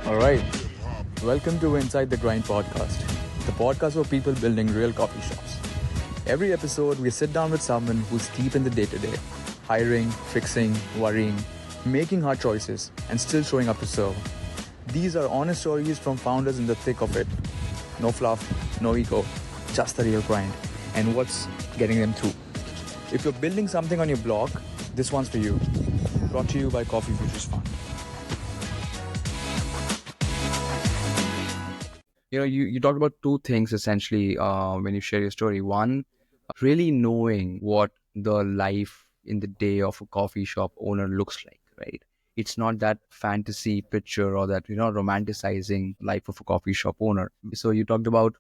All right. Welcome to Inside the Grind podcast, the podcast for people building real coffee shops. Every episode, we sit down with someone who's deep in the day to day, hiring, fixing, worrying, making hard choices, and still showing up to serve. These are honest stories from founders in the thick of it. No fluff, no ego, just the real grind and what's getting them through. If you're building something on your blog, this one's for you. Brought to you by Coffee Futures Fund. You talked about two things essentially when you share your story. One, really knowing what the life in the day of a coffee shop owner looks like, right? It's not that fantasy picture or that, romanticizing life of a coffee shop owner. So you talked about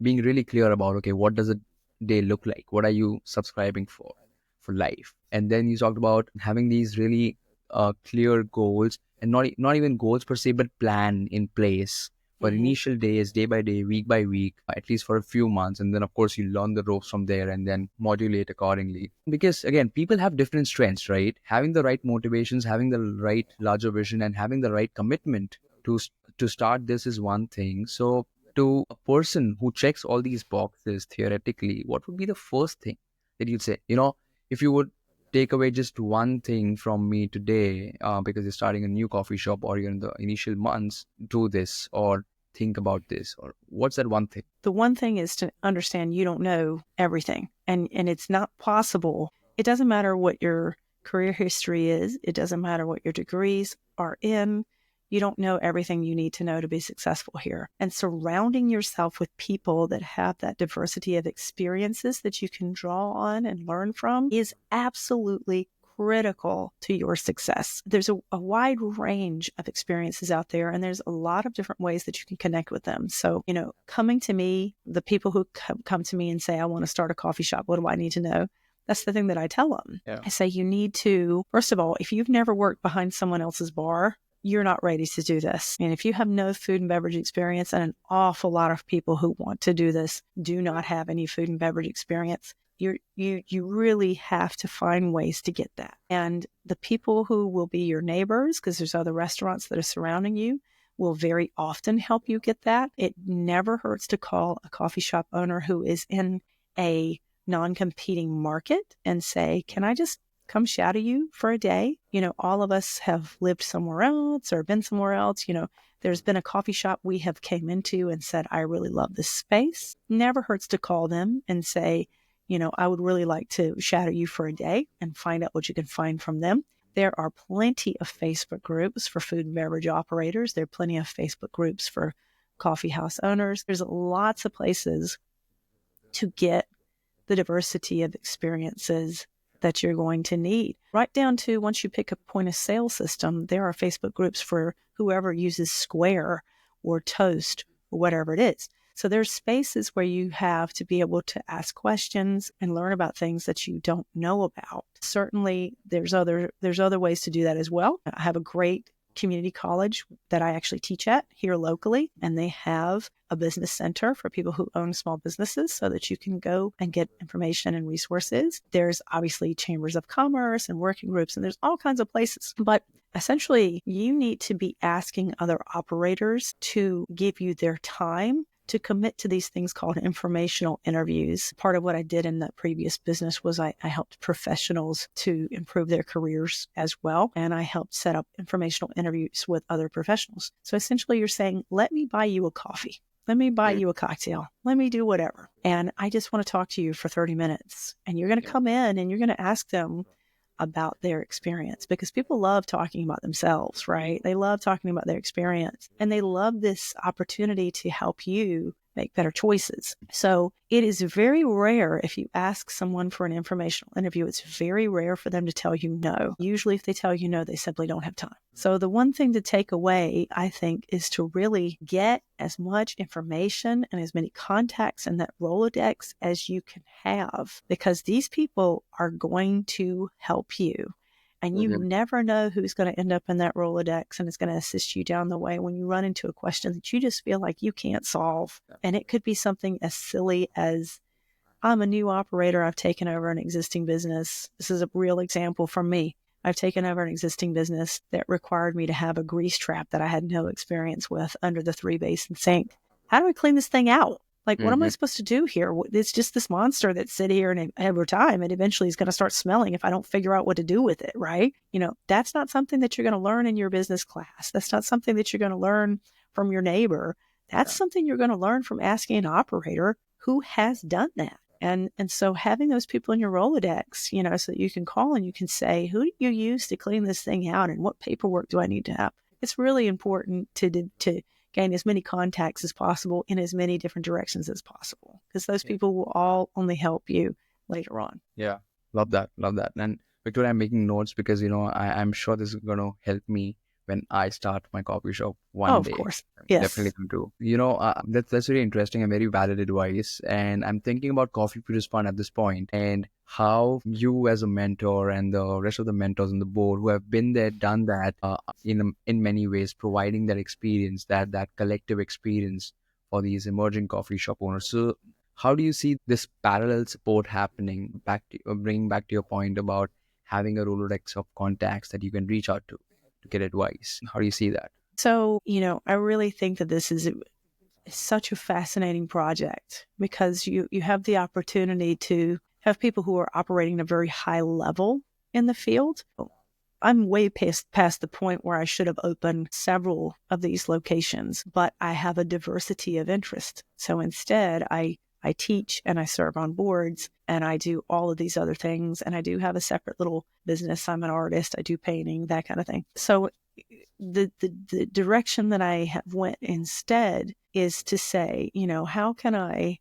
being really clear about, okay, what does a day look like? What are you subscribing for life? And then you talked about having these really clear goals, and not even goals per se, but plan in place for initial days, day by day, week by week, at least for a few months. And then, of course, you learn the ropes from there and then modulate accordingly. Because, again, people have different strengths, right? Having the right motivations, having the right larger vision, and having the right commitment to start this is one thing. So to a person who checks all these boxes theoretically, what would be the first thing that you'd say? If you would take away just one thing from me today, because you're starting a new coffee shop or you're in the initial months, do this or think about this, or what's that one thing? The one thing is to understand you don't know everything, and it's not possible. It doesn't matter what your career history is. It doesn't matter what your degrees are in. You don't know everything you need to know to be successful here. And surrounding yourself with people that have that diversity of experiences that you can draw on and learn from is absolutely critical to your success. There's a wide range of experiences out there, and there's a lot of different ways that you can connect with them. So, coming to me, the people who come to me and say, I want to start a coffee shop, what do I need to know? That's the thing that I tell them. Yeah. I say, you need to, first of all, if you've never worked behind someone else's bar, you're not ready to do this. And if you have no food and beverage experience, and an awful lot of people who want to do this do not have any food and beverage experience, you really have to find ways to get that. And the people who will be your neighbors, because there's other restaurants that are surrounding you, will very often help you get that. It never hurts to call a coffee shop owner who is in a non-competing market and say, can I just come shadow you for a day? All of us have lived somewhere else or been somewhere else. There's been a coffee shop we have came into and said, I really love this space. Never hurts to call them and say, I would really like to shadow you for a day and find out what you can find from them. There are plenty of Facebook groups for food and beverage operators. There are plenty of Facebook groups for coffee house owners. There's lots of places to get the diversity of experiences that you're going to need. Right down to once you pick a point of sale system, there are Facebook groups for whoever uses Square or Toast or whatever it is. So there's spaces where you have to be able to ask questions and learn about things that you don't know about. Certainly, there's other ways to do that as well. I have a great community college that I actually teach at here locally, and they have a business center for people who own small businesses so that you can go and get information and resources. There's obviously chambers of commerce and working groups, and there's all kinds of places. But essentially, you need to be asking other operators to give you their time to commit to these things called informational interviews. Part of what I did in that previous business was I helped professionals to improve their careers as well. And I helped set up informational interviews with other professionals. So essentially you're saying, let me buy you a coffee. Let me buy you a cocktail. Let me do whatever. And I just want to talk to you for 30 minutes. And you're going to come in and you're going to ask them about their experience, because people love talking about themselves, right? They love talking about their experience, and they love this opportunity to help you make better choices. So it is very rare if you ask someone for an informational interview, it's very rare for them to tell you no. Usually if they tell you no, they simply don't have time. So the one thing to take away, I think, is to really get as much information and as many contacts in that Rolodex as you can have, because these people are going to help you. And you never know who's going to end up in that Rolodex and is going to assist you down the way when you run into a question that you just feel like you can't solve. And it could be something as silly as, I'm a new operator. I've taken over an existing business. This is a real example from me. I've taken over an existing business that required me to have a grease trap that I had no experience with under the 3-basin sink. How do I clean this thing out? Like, what am I supposed to do here? It's just this monster that's sit here and over time, and eventually is going to start smelling if I don't figure out what to do with it, right? That's not something that you're going to learn in your business class. That's not something that you're going to learn from your neighbor. That's something you're going to learn from asking an operator who has done that. And so having those people in your Rolodex, so that you can call and you can say, who do you use to clean this thing out and what paperwork do I need to have? It's really important to gain as many contacts as possible in as many different directions as possible, because those people will all only help you later on. Yeah. Love that. And Victoria, I'm making notes because, I'm sure this is going to help me when I start my coffee shop one day. Of course. Yes. Definitely will do. That's really interesting and very valid advice. And I'm thinking about Coffee Produce Fund at this point and how you as a mentor and the rest of the mentors on the board who have been there, done that in many ways, providing that experience, that collective experience for these emerging coffee shop owners. So how do you see this parallel support happening, bringing back to your point about having a Rolodex of contacts that you can reach out to get advice? How do you see that? So, I really think that this is such a fascinating project because you have the opportunity to have people who are operating at a very high level in the field. I'm way past the point where I should have opened several of these locations, but I have a diversity of interest. So instead, I teach and I serve on boards and I do all of these other things. And I do have a separate little business. I'm an artist. I do painting, that kind of thing. So the direction that I have went instead is to say, how can I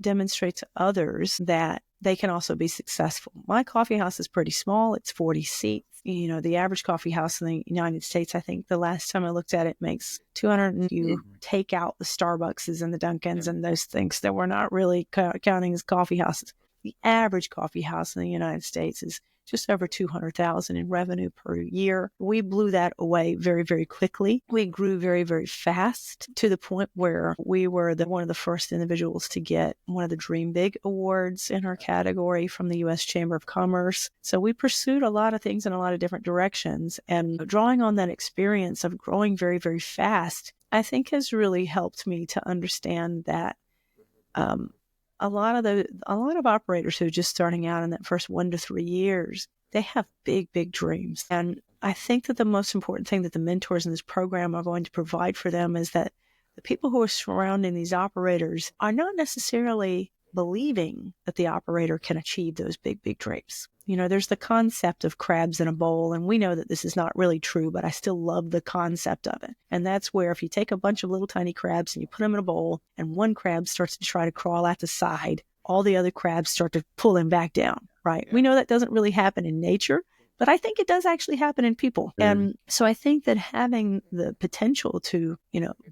demonstrate to others that they can also be successful? My coffee house is pretty small. It's 40 seats. The average coffee house in the United States, I think the last time I looked at it, makes 200. And you take out the Starbuckses and the Dunkins and those things that we're not really counting as coffee houses. The average coffee house in the United States is just over $200,000 in revenue per year. We blew that away very, very quickly. We grew very, very fast to the point where we were one of the first individuals to get one of the Dream Big Awards in our category from the U.S. Chamber of Commerce. So we pursued a lot of things in a lot of different directions, and drawing on that experience of growing very, very fast, I think has really helped me to understand that a lot of operators who are just starting out in that first 1 to 3 years, they have big, big dreams. And I think that the most important thing that the mentors in this program are going to provide for them is that the people who are surrounding these operators are not necessarily believing that the operator can achieve those big, big dreams. There's the concept of crabs in a bowl, and we know that this is not really true, but I still love the concept of it. And that's where if you take a bunch of little tiny crabs and you put them in a bowl, and one crab starts to try to crawl out the side, all the other crabs start to pull him back down, right? Yeah. We know that doesn't really happen in nature, but I think it does actually happen in people. And so I think that having the potential to,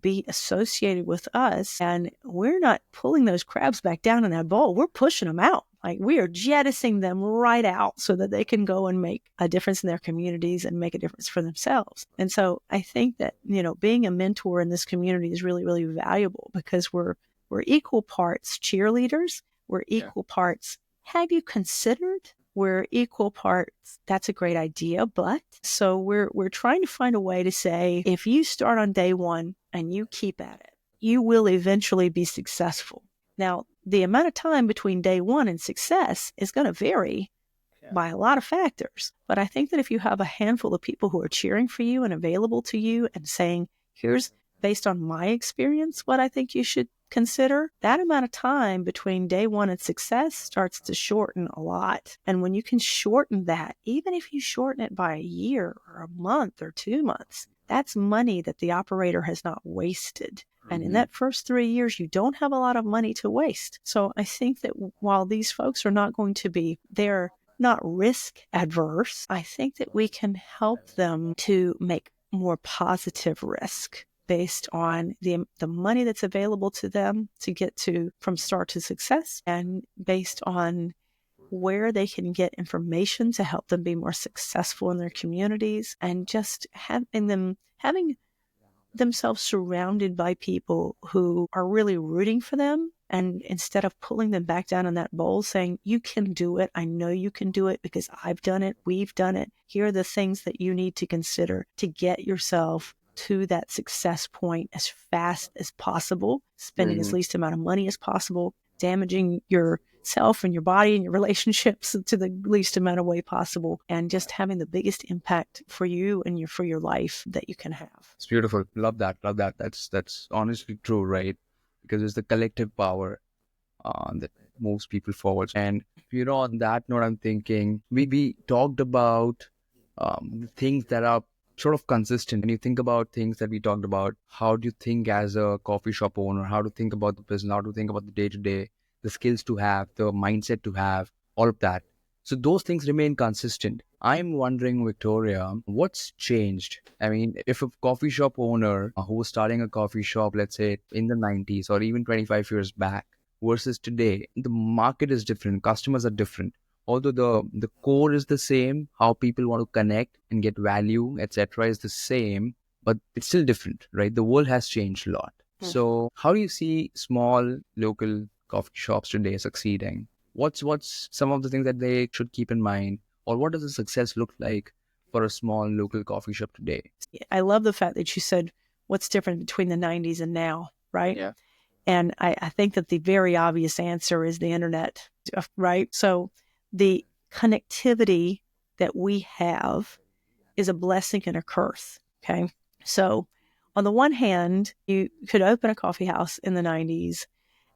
be associated with us, and we're not pulling those crabs back down in that bowl, we're pushing them out. Like, we are jettisoning them right out so that they can go and make a difference in their communities and make a difference for themselves. And so I think that, being a mentor in this community is really, really valuable because we're equal parts cheerleaders. We're equal parts, have you considered? We're equal parts, that's a great idea, but so we're trying to find a way to say, if you start on day one and you keep at it, you will eventually be successful. Now, the amount of time between day one and success is going to vary by a lot of factors. But I think that if you have a handful of people who are cheering for you and available to you and saying, here's, based on my experience, what I think you should consider, that amount of time between day one and success starts to shorten a lot. And when you can shorten that, even if you shorten it by a year or a month or 2 months, that's money that the operator has not wasted. And in that first 3 years, you don't have a lot of money to waste. So I think that while these folks are not going to be, they're not risk adverse, I think that we can help them to make more positive risk based on the money that's available to them to get to from start to success, and based on where they can get information to help them be more successful in their communities, and just having themselves surrounded by people who are really rooting for them And instead of pulling them back down in that bowl saying, you can do it. I know you can do it because I've done it. We've done it. Here are the things that you need to consider to get yourself to that success point as fast as possible, spending as least amount of money as possible, damaging yourself and your body and your relationships to the least amount of way possible, and just having the biggest impact for you and for your life that you can have. It's beautiful. Love that. Love that. That's honestly true, right? Because it's the collective power that moves people forward. And on that note, I'm thinking we talked about things that are sort of consistent. When you think about things that we talked about, how do you think as a coffee shop owner, how to think about the business, how to think about the day-to-day, the skills to have, the mindset to have, all of that. So those things remain consistent. I'm wondering, Victoria, what's changed? I mean, if a coffee shop owner who was starting a coffee shop, let's say in the 90s or even 25 years back versus today, the market is different, customers are different. Although the core is the same, how people want to connect and get value, etc., is the same, but it's still different, right? The world has changed a lot. So how do you see small local coffee shops today succeeding? What's some of the things that they should keep in mind, or what does the success look like for a small local coffee shop today? I love the fact that you said what's different between the 90s and now, right? Yeah. And I think that the very obvious answer is the internet, right? So the connectivity that we have is a blessing and a curse, okay? So on the one hand, you could open a coffee house in the 90s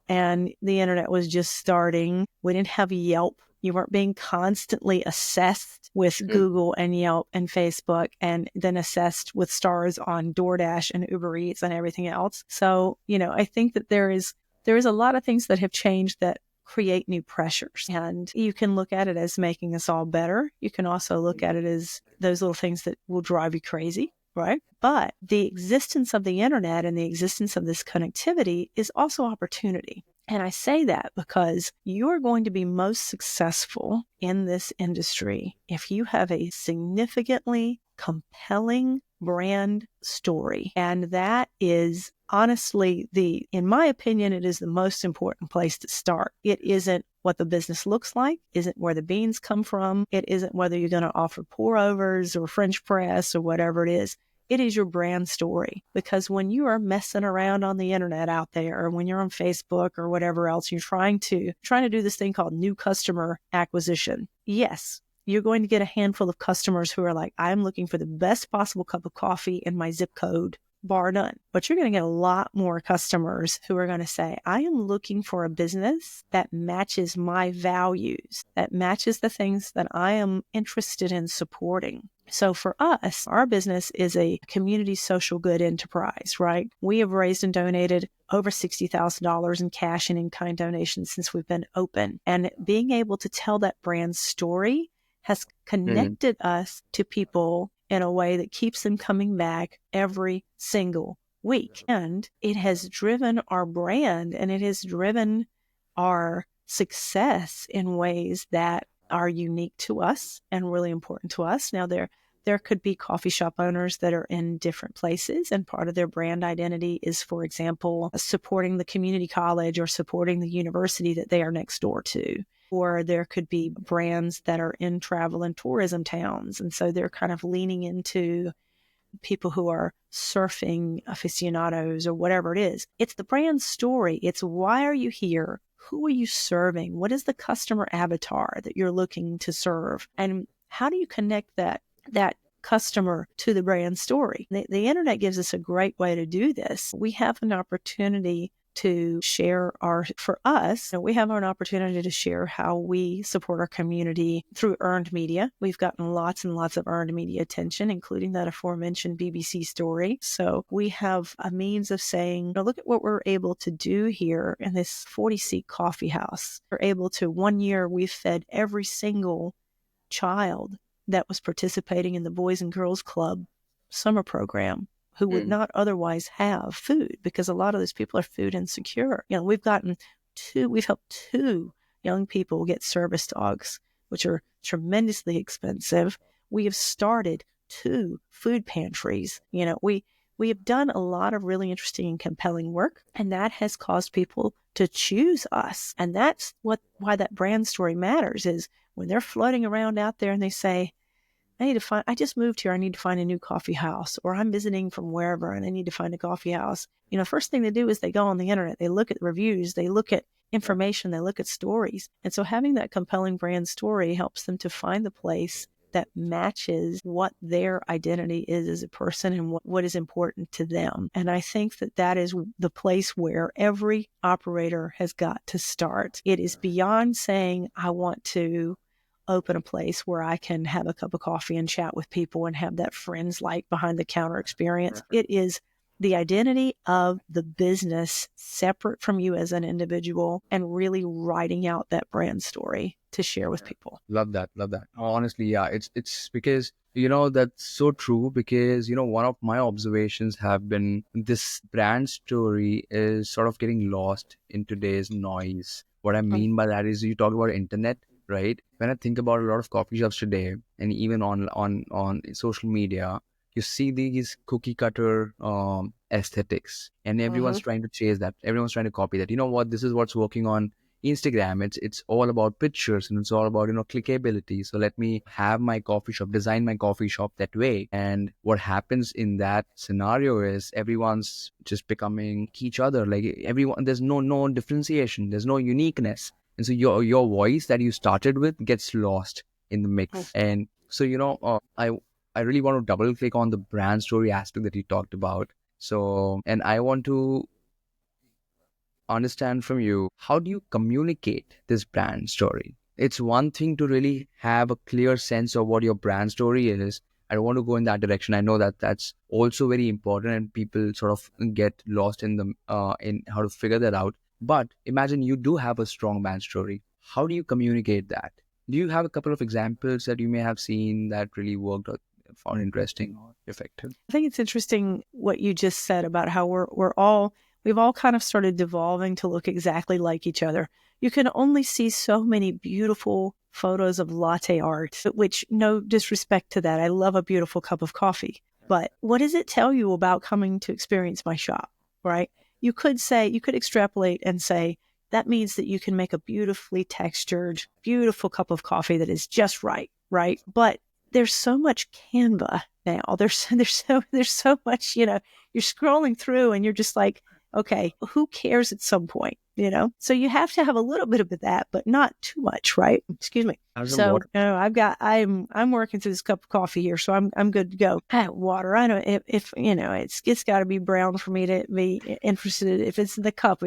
and the internet was just starting. We didn't have Yelp. You weren't being constantly assessed with Google and Yelp and Facebook, and then assessed with stars on DoorDash and Uber Eats and everything else. So, I think that there is a lot of things that have changed that create new pressures. And you can look at it as making us all better. You can also look at it as those little things that will drive you crazy, right? But the existence of the internet and the existence of this connectivity is also opportunity. And I say that because you are going to be most successful in this industry if you have a significantly compelling brand story. And that is honestly in my opinion, it is the most important place to start. It isn't what the business looks like, isn't where the beans come from. It isn't whether you're going to offer pour overs or French press or whatever it is. It is your brand story. Because when you are messing around on the internet out there, or when you're on Facebook or whatever else, you're trying to do this thing called new customer acquisition. Yes, you're going to get a handful of customers who are like, I'm looking for the best possible cup of coffee in my zip code, bar none. But you're going to get a lot more customers who are going to say, I am looking for a business that matches my values, that matches the things that I am interested in supporting. So for us, our business is a community social good enterprise, right? We have raised and donated over $60,000 in cash and in-kind donations since we've been open. And being able to tell that brand story has connected us to people in a way that keeps them coming back every single week. And it has driven our brand, and it has driven our success in ways that are unique to us and really important to us. Now, there could be coffee shop owners that are in different places, and part of their brand identity is, for example, supporting the community college or supporting the university that they are next door to. Or there could be brands that are in travel and tourism towns, and so they're kind of leaning into people who are surfing aficionados or whatever it is. It's the brand story. It's why are you here? Who are you serving? What is the customer avatar that you're looking to serve? And how do you connect that customer to the brand story? The internet gives us a great way to do this. We have an opportunity to share we have an opportunity to share how we support our community through earned media. We've gotten lots and lots of earned media attention, including that aforementioned BBC story. So we have a means of saying, look at what we're able to do here in this 40-seat coffee house. We're able to, 1 year, we've fed every single child that was participating in the Boys and Girls Club summer program who would not otherwise have food, because a lot of those people are food insecure. We've helped 2 young people get service dogs, which are tremendously expensive. We have started 2 food pantries. We we have done a lot of really interesting and compelling work, and that has caused people to choose us. And that's why that brand story matters, is when they're floating around out there and they say, I just moved here. I need to find a new coffee house, or I'm visiting from wherever and I need to find a coffee house. First thing they do is they go on the internet, they look at reviews, they look at information, they look at stories. And so having that compelling brand story helps them to find the place that matches what their identity is as a person and what is important to them. And I think that is the place where every operator has got to start. It is beyond saying, I want to open a place where I can have a cup of coffee and chat with people and have that friends like behind the counter experience. It is the identity of the business separate from you as an individual and really writing out that brand story to share with people. Love that. Honestly, yeah, it's because, that's so true, because, one of my observations have been this brand story is sort of getting lost in today's noise. What I mean by that is, you talk about internet, right? When I think about a lot of coffee shops today, and even on social media, you see these cookie cutter aesthetics, and everyone's trying to chase that. Everyone's trying to copy that. You know what? This is what's working on Instagram. It's all about pictures, and it's all about, clickability. So let me have my coffee shop, design my coffee shop that way. And what happens in that scenario is everyone's just becoming each other. Like everyone, there's no differentiation. There's no uniqueness. And so your voice that you started with gets lost in the mix. And so, I really want to double click on the brand story aspect that you talked about. So, and I want to understand from you, how do you communicate this brand story? It's one thing to really have a clear sense of what your brand story is. I don't want to go in that direction. I know that that's also very important, and people sort of get lost in in how to figure that out. But imagine you do have a strong brand story. How do you communicate that? Do you have a couple of examples that you may have seen that really worked or found interesting or effective? I think it's interesting what you just said about how we've all kind of started devolving to look exactly like each other. You can only see so many beautiful photos of latte art, which, no disrespect to that. I love a beautiful cup of coffee. But what does it tell you about coming to experience my shop, right? You could extrapolate and say, that means that you can make a beautifully textured, beautiful cup of coffee that is just right? But there's so much Canva now. There's so much, you're scrolling through and you're just like, okay, who cares at some point, So you have to have a little bit of that, but not too much, right? Excuse me. So I'm working through this cup of coffee here, so I'm good to go. Water. I don't if it's got to be brown for me to be interested if it's in the cup,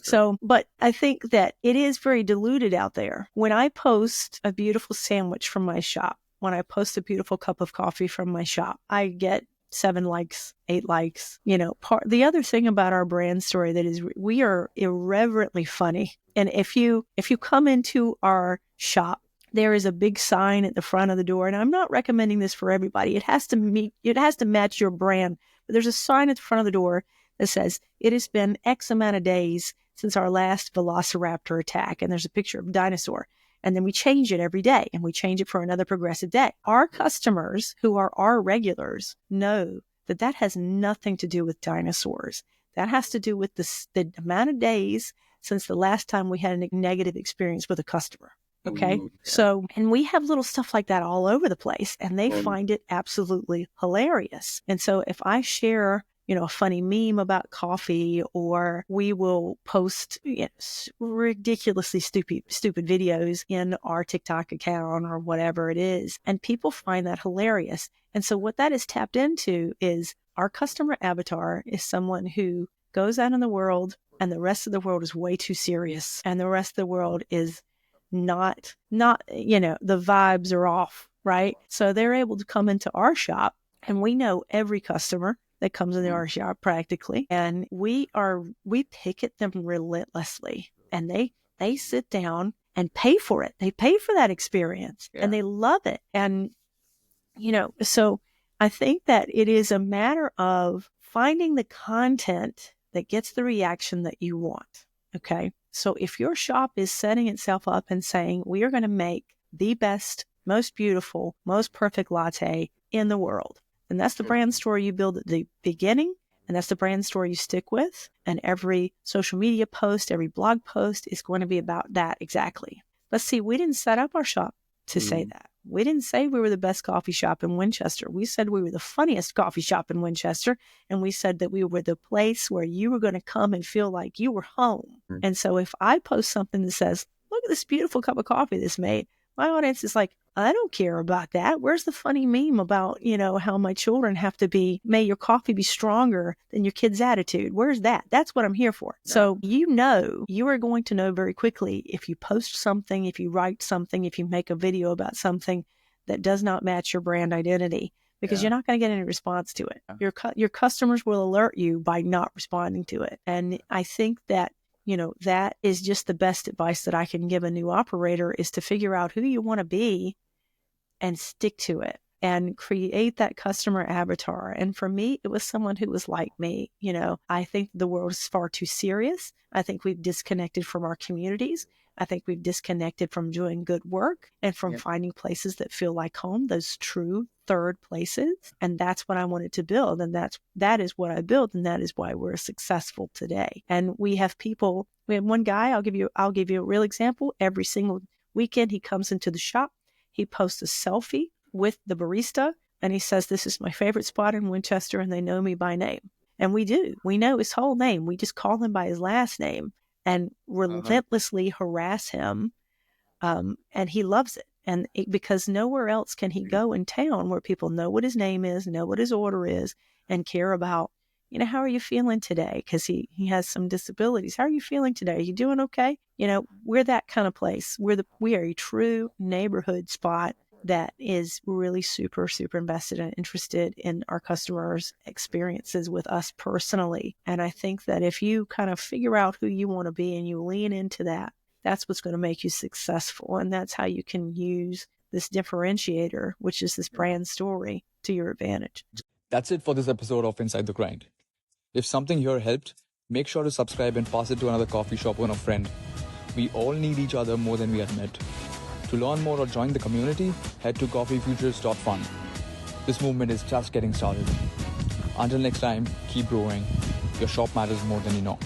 So, but I think that it is very diluted out there. When I post a beautiful sandwich from my shop, when I post a beautiful cup of coffee from my shop, I get 7 likes, 8 likes. The other thing about our brand story that is we are irreverently funny. And if you come into our shop, there is a big sign at the front of the door. And I'm not recommending this for everybody. It has to match your brand. But there's a sign at the front of the door that says, it has been X amount of days since our last velociraptor attack. And there's a picture of a dinosaur. And then we change it every day, and we change it for another progressive day. Our customers, who are our regulars, know that has nothing to do with dinosaurs. That has to do with the amount of days since the last time we had a negative experience with a customer. Okay. So, and we have little stuff like that all over the place, and they find it absolutely hilarious. And so if I share, a funny meme about coffee, or we will post ridiculously stupid videos in our TikTok account or whatever it is, and people find that hilarious. And so what that is tapped into is our customer avatar is someone who goes out in the world, and the rest of the world is way too serious, and the rest of the world is not, the vibes are off, right? So they're able to come into our shop, and we know every customer that comes into our shop practically, and we pick at them relentlessly, and they sit down and pay for it. They pay for that experience, and they love it. And, so I think that it is a matter of finding the content that gets the reaction that you want. Okay. So if your shop is setting itself up and saying, we are going to make the best, most beautiful, most perfect latte in the world, And that's the brand story you build at the beginning. And that's the brand story you stick with. And every social media post, every blog post is going to be about that exactly. But see, we didn't set up our shop to say that. We didn't say we were the best coffee shop in Winchester. We said we were the funniest coffee shop in Winchester. And we said that we were the place where you were going to come and feel like you were home. And so if I post something that says, look at this beautiful cup of coffee that's made, my audience is like, I don't care about that. Where's the funny meme about, how my children have to be, may your coffee be stronger than your kid's attitude? Where's that? That's what I'm here for. Yeah. So, you are going to know very quickly if you post something, if you write something, if you make a video about something that does not match your brand identity, because you're not going to get any response to it. Yeah. Your customers will alert you by not responding to it. And I think that that is just the best advice that I can give a new operator, is to figure out who you want to be and stick to it and create that customer avatar. And for me, it was someone who was like me. I think the world is far too serious. I think we've disconnected from our communities. I think we've disconnected from doing good work and from finding places that feel like home, those true third places. And that's what I wanted to build. And that is what I built. And that is why we're successful today. And we have one guy, I'll give you a real example. Every single weekend he comes into the shop, he posts a selfie with the barista and he says, this is my favorite spot in Winchester and they know me by name. And we do. We know his whole name. We just call him by his last name and relentlessly harass him. And he loves it. Because nowhere else can he go in town where people know what his name is, know what his order is, and care about, how are you feeling today? Because he has some disabilities. How are you feeling today? Are you doing okay? We're that kind of place. We are a true neighborhood spot that is really super, super invested and interested in our customers' experiences with us personally. And I think that if you kind of figure out who you want to be and you lean into that, that's what's going to make you successful. And that's how you can use this differentiator, which is this brand story, to your advantage. That's it for this episode of Inside the Grind. If something here helped, make sure to subscribe and pass it to another coffee shop or a friend. We all need each other more than we admit. To learn more or join the community, head to coffeefutures.fun. This movement is just getting started. Until next time, keep growing. Your shop matters more than you know.